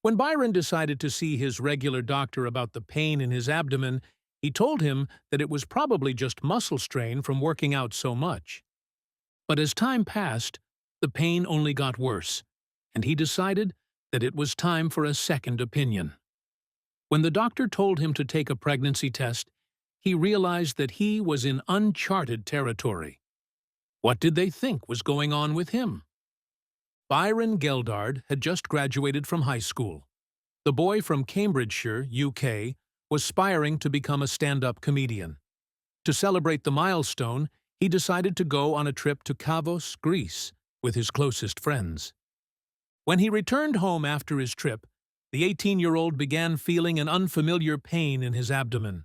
When Byron decided to see his regular doctor about the pain in his abdomen, he told him that it was probably just muscle strain from working out so much. But as time passed, the pain only got worse, and he decided that it was time for a second opinion. When the doctor told him to take a pregnancy test, he realized that he was in uncharted territory. What did they think was going on with him? Byron Geldard had just graduated from high school. The boy from Cambridgeshire, UK, was aspiring to become a stand-up comedian. To celebrate the milestone, he decided to go on a trip to Kavos, Greece, with his closest friends. When he returned home after his trip, the 18-year-old began feeling an unfamiliar pain in his abdomen.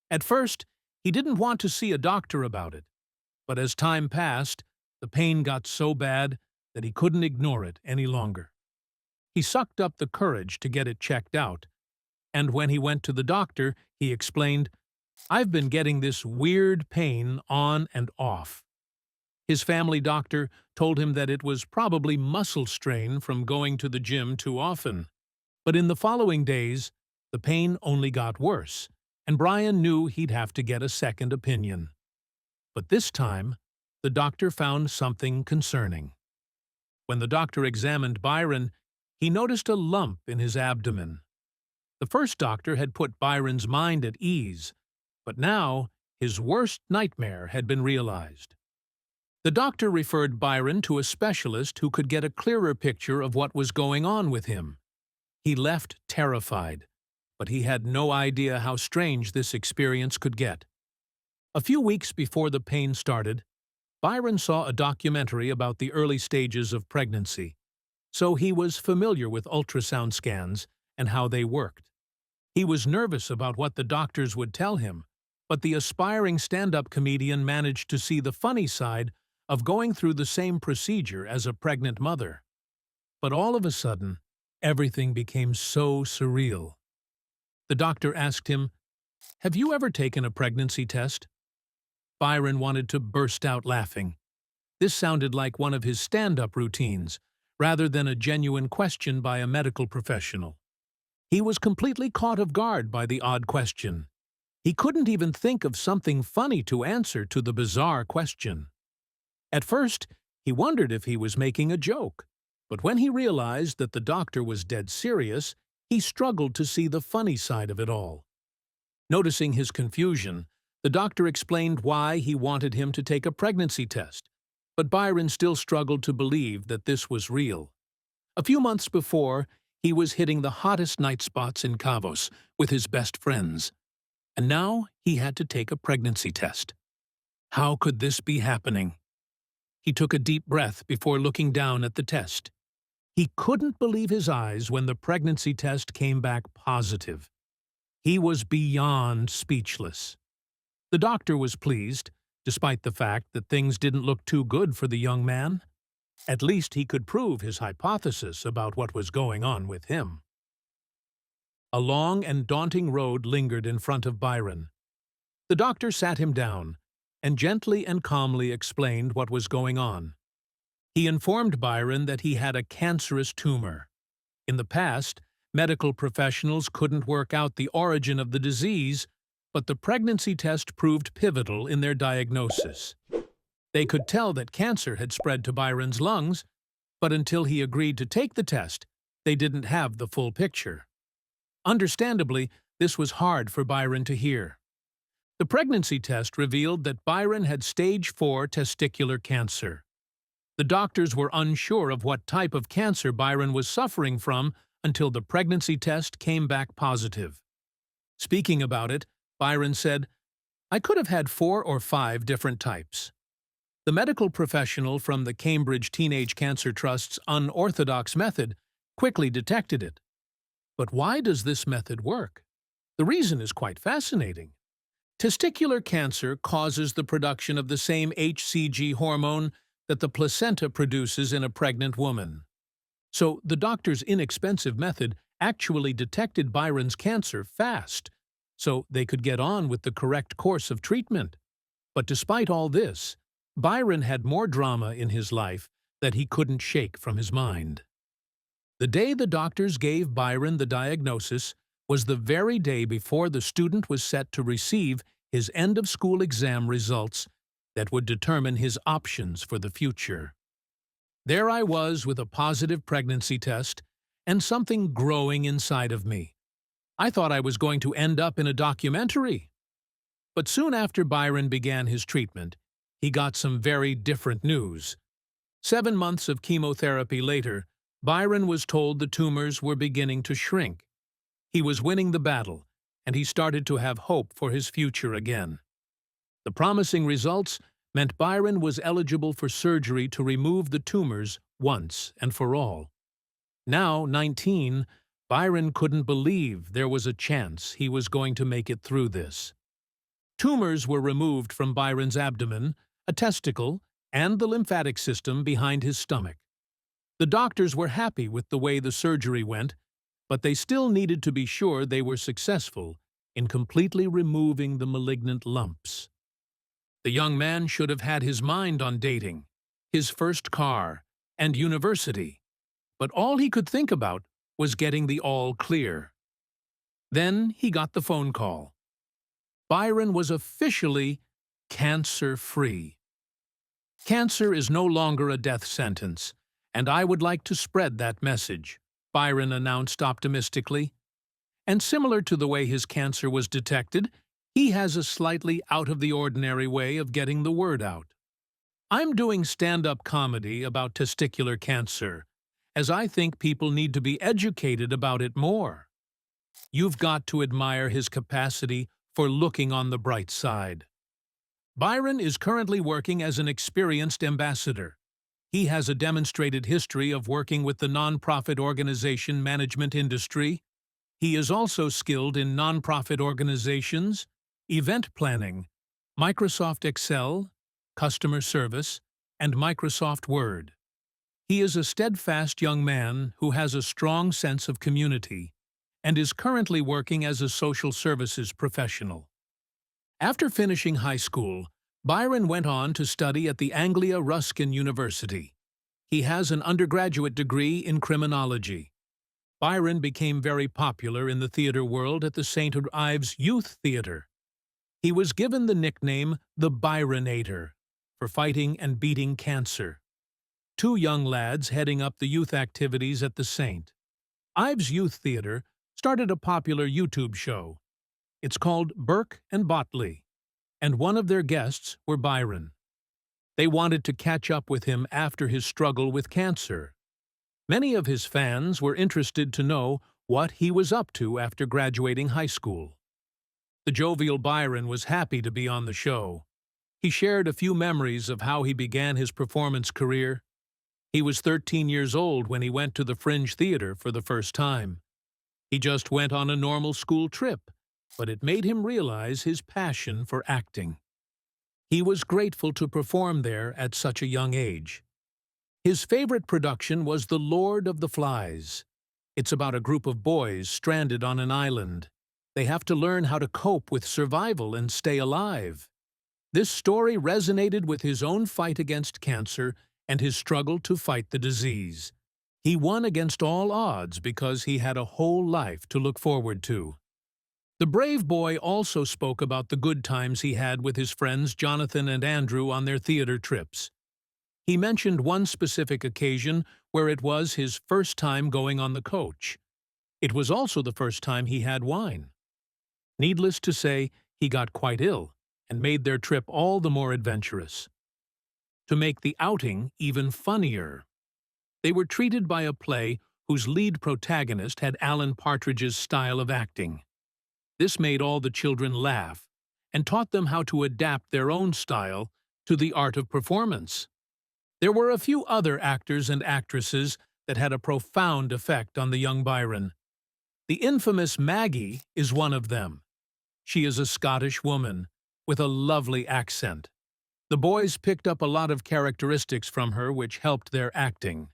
At first, he didn't want to see a doctor about it, but as time passed, the pain got so bad that he couldn't ignore it any longer. He sucked up the courage to get it checked out, and when he went to the doctor, he explained, "I've been getting this weird pain on and off." His family doctor told him that it was probably muscle strain from going to the gym too often. But in the following days, the pain only got worse, and Brian knew he'd have to get a second opinion. But this time, the doctor found something concerning. When the doctor examined Byron, he noticed a lump in his abdomen. The first doctor had put Byron's mind at ease, but now his worst nightmare had been realized. The doctor referred Byron to a specialist who could get a clearer picture of what was going on with him. He left terrified, but he had no idea how strange this experience could get. A few weeks before the pain started, Byron saw a documentary about the early stages of pregnancy, so he was familiar with ultrasound scans and how they worked. He was nervous about what the doctors would tell him, but the aspiring stand-up comedian managed to see the funny side of going through the same procedure as a pregnant mother. But all of a sudden, everything became so surreal. The doctor asked him, "Have you ever taken a pregnancy test?" Byron wanted to burst out laughing. This sounded like one of his stand-up routines, rather than a genuine question by a medical professional. He was completely caught off guard by the odd question. He couldn't even think of something funny to answer to the bizarre question. At first, he wondered if he was making a joke, but when he realized that the doctor was dead serious, he struggled to see the funny side of it all. Noticing his confusion, the doctor explained why he wanted him to take a pregnancy test, but Byron still struggled to believe that this was real. A few months before, he was hitting the hottest night spots in Kavos with his best friends, and now he had to take a pregnancy test. How could this be happening? He took a deep breath before looking down at the test. He couldn't believe his eyes when the pregnancy test came back positive. He was beyond speechless. The doctor was pleased, despite the fact that things didn't look too good for the young man. At least he could prove his hypothesis about what was going on with him. A long and daunting road lingered in front of Byron. The doctor sat him down and gently and calmly explained what was going on. He informed Byron that he had a cancerous tumor. In the past, medical professionals couldn't work out the origin of the disease, but the pregnancy test proved pivotal in their diagnosis. They could tell that cancer had spread to Byron's lungs, but until he agreed to take the test, they didn't have the full picture. Understandably, this was hard for Byron to hear. The pregnancy test revealed that Byron had stage 4 testicular cancer. The doctors were unsure of what type of cancer Byron was suffering from until the pregnancy test came back positive. Speaking about it, Byron said, "I could have had 4 or 5 different types." The medical professional from the Cambridge Teenage Cancer Trust's unorthodox method quickly detected it. But why does this method work? The reason is quite fascinating. Testicular cancer causes the production of the same HCG hormone that the placenta produces in a pregnant woman. So the doctor's inexpensive method actually detected Byron's cancer fast, so they could get on with the correct course of treatment. But despite all this, Byron had more drama in his life that he couldn't shake from his mind. The day the doctors gave Byron the diagnosis was the very day before the student was set to receive his end-of-school exam results that would determine his options for the future. There I was with a positive pregnancy test and something growing inside of me. I thought I was going to end up in a documentary. But soon after Byron began his treatment, he got some very different news. 7 months of chemotherapy later, Byron was told the tumors were beginning to shrink. He was winning the battle, and he started to have hope for his future again. The promising results meant Byron was eligible for surgery to remove the tumors once and for all. Now, 19, Byron couldn't believe there was a chance he was going to make it through this. Tumors were removed from Byron's abdomen, a testicle, and the lymphatic system behind his stomach. The doctors were happy with the way the surgery went, but they still needed to be sure they were successful in completely removing the malignant lumps. The young man should have had his mind on dating, his first car, and university, but all he could think about was getting the all clear. Then he got the phone call. Byron was officially cancer-free. Cancer is no longer a death sentence, and I would like to spread that message, Byron announced optimistically. And similar to the way his cancer was detected, he has a slightly out-of-the-ordinary way of getting the word out. I'm doing stand-up comedy about testicular cancer, as I think people need to be educated about it more. You've got to admire his capacity for looking on the bright side. Byron is currently working as an experienced ambassador. He has a demonstrated history of working with the nonprofit organization management industry. He is also skilled in nonprofit organizations, event planning, Microsoft Excel, customer service, and Microsoft Word. He is a steadfast young man who has a strong sense of community and is currently working as a social services professional. After finishing high school, Byron went on to study at the Anglia Ruskin University. He has an undergraduate degree in criminology. Byron became very popular in the theater world at the St. Ives Youth Theater. He was given the nickname the Byronator for fighting and beating cancer. 2 young lads heading up the youth activities at the St. Ives Youth Theater started a popular YouTube show. It's called Burke and Botley, and one of their guests were Byron. They wanted to catch up with him after his struggle with cancer. Many of his fans were interested to know what he was up to after graduating high school. The jovial Byron was happy to be on the show. He shared a few memories of how he began his performance career. He was 13 years old when he went to the Fringe Theater for the first time. He just went on a normal school trip, but it made him realize his passion for acting. He was grateful to perform there at such a young age. His favorite production was The Lord of the Flies. It's about a group of boys stranded on an island. They have to learn how to cope with survival and stay alive. This story resonated with his own fight against cancer and his struggle to fight the disease. He won against all odds because he had a whole life to look forward to. The brave boy also spoke about the good times he had with his friends Jonathan and Andrew on their theater trips. He mentioned one specific occasion where it was his first time going on the coach. It was also the first time he had wine. Needless to say, he got quite ill and made their trip all the more adventurous. To make the outing even funnier, they were treated by a play whose lead protagonist had Alan Partridge's style of acting. This made all the children laugh and taught them how to adapt their own style to the art of performance. There were a few other actors and actresses that had a profound effect on the young Byron. The infamous Maggie is one of them. She is a Scottish woman with a lovely accent. The boys picked up a lot of characteristics from her which helped their acting.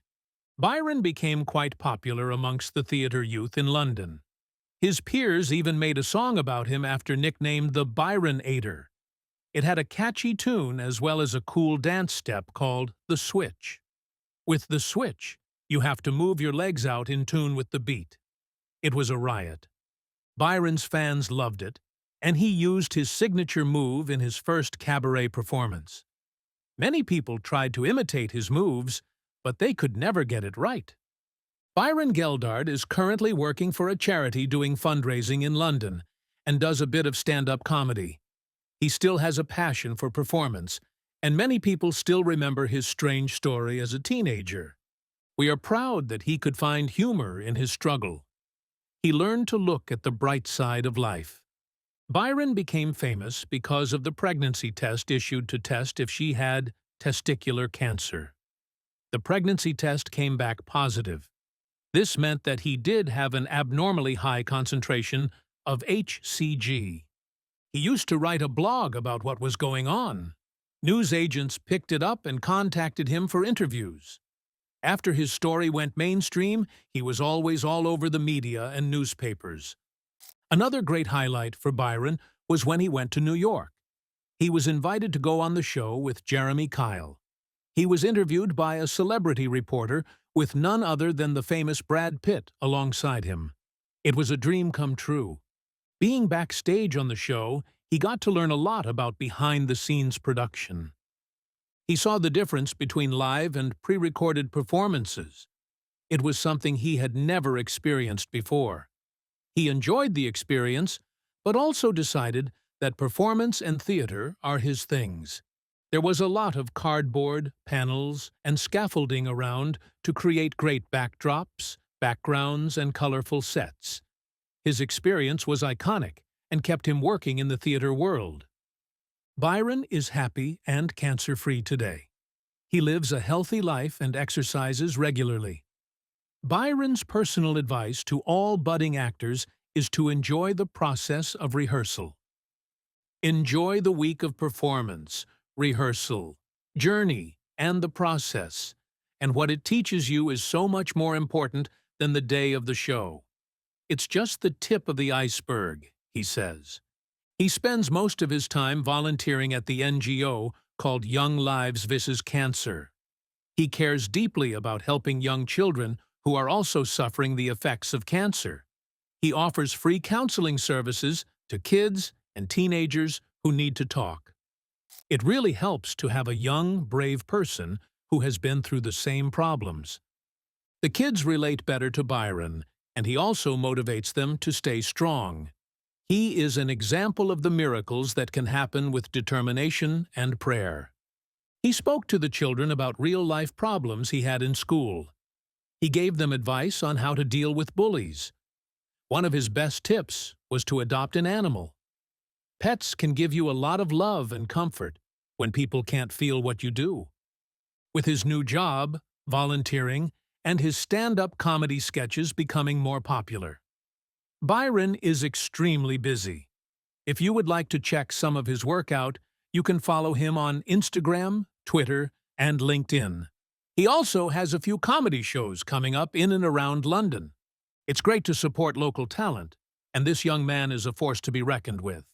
Byron became quite popular amongst the theatre youth in London. His peers even made a song about him after nicknamed the Byronator. It had a catchy tune as well as a cool dance step called The Switch. With The Switch, You have to move your legs out in tune with the beat. It was a riot. Byron's fans loved it, and he used his signature move in his first cabaret performance. Many people tried to imitate his moves, but they could never get it right. Byron Geldard is currently working for a charity doing fundraising in London and does a bit of stand-up comedy. He still has a passion for performance, and many people still remember his strange story as a teenager. We are proud that he could find humor in his struggle. He learned to look at the bright side of life. Byron became famous because of the pregnancy test issued to test if she had testicular cancer. The pregnancy test came back positive. This meant that he did have an abnormally high concentration of HCG. He used to write a blog about what was going on. News agents picked it up and contacted him for interviews. After his story went mainstream, he was always all over the media and newspapers. Another great highlight for Byron was when he went to New York. He was invited to go on the show with Jeremy Kyle. He was interviewed by a celebrity reporter with none other than the famous Brad Pitt alongside him. It was a dream come true. Being backstage on the show, he got to learn a lot about behind-the-scenes production. He saw the difference between live and pre-recorded performances. It was something he had never experienced before. He enjoyed the experience, but also decided that performance and theater are his things. There was a lot of cardboard, panels, and scaffolding around to create great backdrops, backgrounds, and colorful sets. His experience was iconic and kept him working in the theater world. Byron is happy and cancer-free today. He lives a healthy life and exercises regularly. Byron's personal advice to all budding actors is to enjoy the process of rehearsal. Enjoy the week of performance, rehearsal, journey, and the process, and what it teaches you is so much more important than the day of the show. It's just the tip of the iceberg, he says. He spends most of his time volunteering at the NGO called Young Lives vs. Cancer. He cares deeply about helping young children who are also suffering the effects of cancer. He offers free counseling services to kids and teenagers who need to talk. It really helps to have a young, brave person who has been through the same problems. The kids relate better to Byron, and he also motivates them to stay strong. He is an example of the miracles that can happen with determination and prayer. He spoke to the children about real-life problems he had in school. He gave them advice on how to deal with bullies. One of his best tips was to adopt an animal. Pets can give you a lot of love and comfort when people can't feel what you do. With his new job, volunteering, and his stand-up comedy sketches becoming more popular, Byron is extremely busy. If you would like to check some of his work out, you can follow him on Instagram, Twitter, and LinkedIn. He also has a few comedy shows coming up in and around London. It's great to support local talent, and this young man is a force to be reckoned with.